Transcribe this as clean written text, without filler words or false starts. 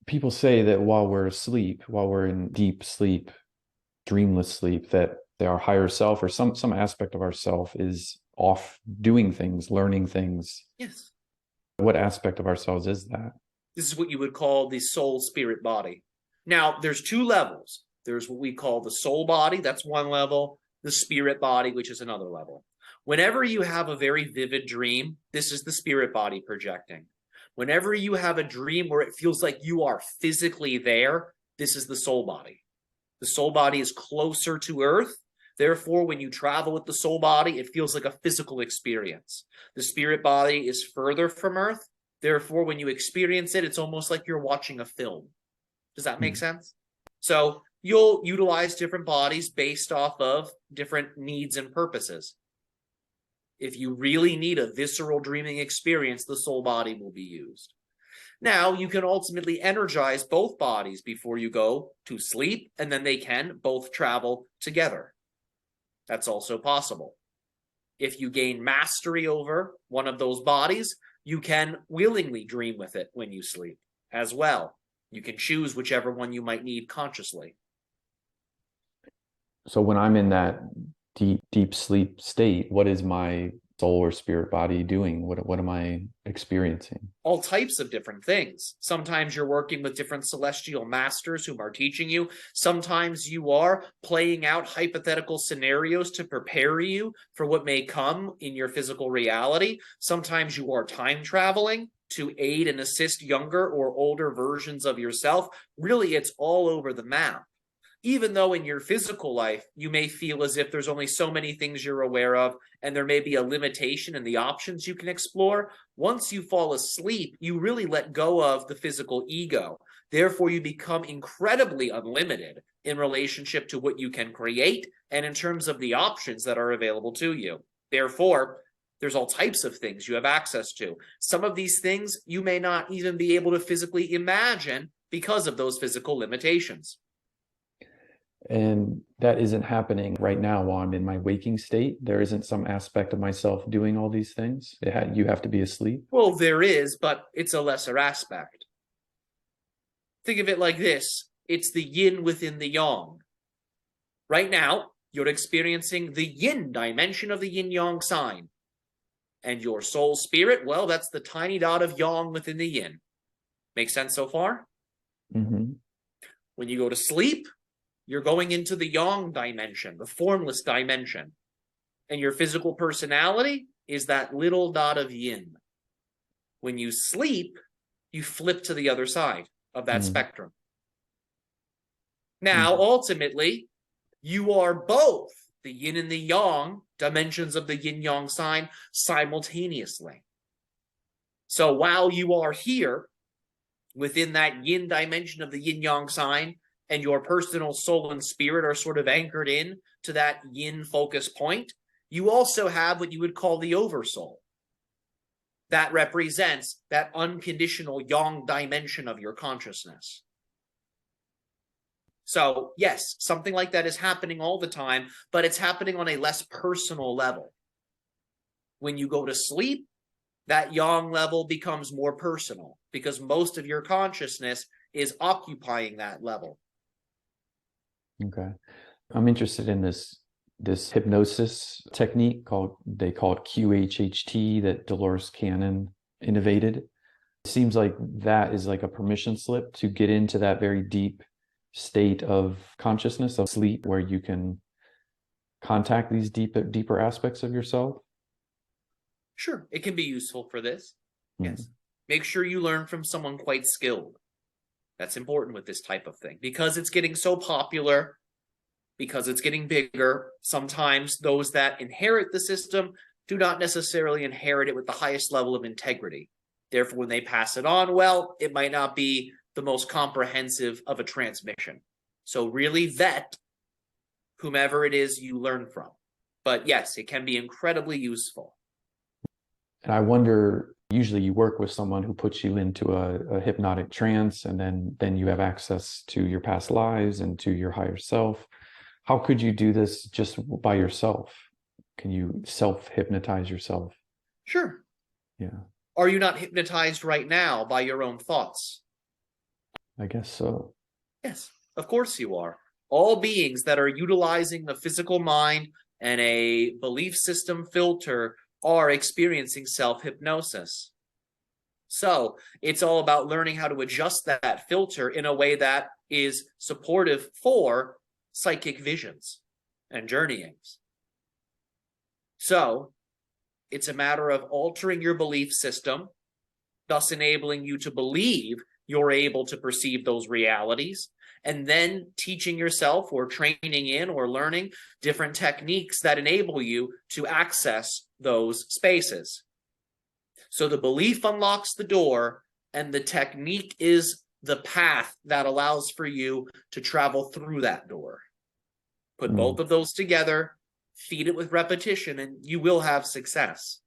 People say that while we're asleep, while we're in deep sleep, dreamless sleep, that our higher self or some aspect of ourself is off doing things, learning things. Yes. What aspect of ourselves is that? This is what you would call the soul, spirit, body. Now, there's two levels. There's what we call the soul body, that's one level, the spirit body, which is another level. Whenever you have a very vivid dream, this is the spirit body projecting. Whenever you have a dream where it feels like you are physically there, this is the soul body. The soul body is closer to earth. Therefore, when you travel with the soul body, it feels like a physical experience. The spirit body is further from earth. Therefore, when you experience it, it's almost like you're watching a film. Does that make sense? So you'll utilize different bodies based off of different needs and purposes. If you really need a visceral dreaming experience, the soul body will be used. Now, you can ultimately energize both bodies before you go to sleep, and then they can both travel together. That's also possible. If you gain mastery over one of those bodies, you can willingly dream with it when you sleep as well. You can choose whichever one you might need consciously. So when I'm in that deep sleep state, what is my soul or spirit body doing? What am I experiencing? All types of different things. Sometimes you're working with different celestial masters whom are teaching you. Sometimes you are playing out hypothetical scenarios to prepare you for what may come in your physical reality. Sometimes you are time traveling to aid and assist younger or older versions of yourself. Really, it's all over the map. Even though in your physical life, you may feel as if there's only so many things you're aware of, and there may be a limitation in the options you can explore, once you fall asleep, you really let go of the physical ego. Therefore, you become incredibly unlimited in relationship to what you can create and in terms of the options that are available to you. Therefore, there's all types of things you have access to. Some of these things you may not even be able to physically imagine because of those physical limitations. And that isn't happening right now while I'm in my waking state. There isn't some aspect of myself doing all these things. You have to be asleep. Well, there is, but it's a lesser aspect. Think of it like this. It's the yin within the yang. Right now, you're experiencing the yin dimension of the yin-yang sign. And your soul spirit, well, that's the tiny dot of yang within the yin. Make sense so far? Mm-hmm. When you go to sleep, you're going into the yang dimension, the formless dimension. And your physical personality is that little dot of yin. When you sleep, you flip to the other side of that spectrum. Now, ultimately, you are both the yin and the yang dimensions of the yin-yang sign simultaneously. So while you are here within that yin dimension of the yin-yang sign, and your personal soul and spirit are sort of anchored in to that yin focus point, you also have what you would call the oversoul. That represents that unconditional yang dimension of your consciousness. So yes, something like that is happening all the time, but it's happening on a less personal level. When you go to sleep, that yang level becomes more personal because most of your consciousness is occupying that level. Okay. I'm interested in this hypnosis technique they call it QHHT that Dolores Cannon innovated. It seems like that is like a permission slip to get into that very deep state of consciousness, of sleep, where you can contact these deeper aspects of yourself. Sure, it can be useful for this. Yes. Make sure you learn from someone quite skilled. That's important with this type of thing because it's getting so popular, because it's getting bigger. Sometimes those that inherit the system do not necessarily inherit it with the highest level of integrity. Therefore, when they pass it on, well, it might not be the most comprehensive of a transmission. So really vet whomever it is you learn from. But yes, it can be incredibly useful. And I wonder, usually you work with someone who puts you into a hypnotic trance, and then you have access to your past lives and to your higher self. How could you do this just by yourself? Can you self-hypnotize yourself? Sure. Yeah. Are you not hypnotized right now by your own thoughts? I guess so. Yes, of course you are. All beings that are utilizing the physical mind and a belief system filter are experiencing self-hypnosis. So it's all about learning how to adjust that filter in a way that is supportive for psychic visions and journeyings. So it's a matter of altering your belief system, thus enabling you to believe you're able to perceive those realities, and then teaching yourself or training in or learning different techniques that enable you to access those spaces. So the belief unlocks the door, and the technique is the path that allows for you to travel through that door. Put both of those together, feed it with repetition, and you will have success.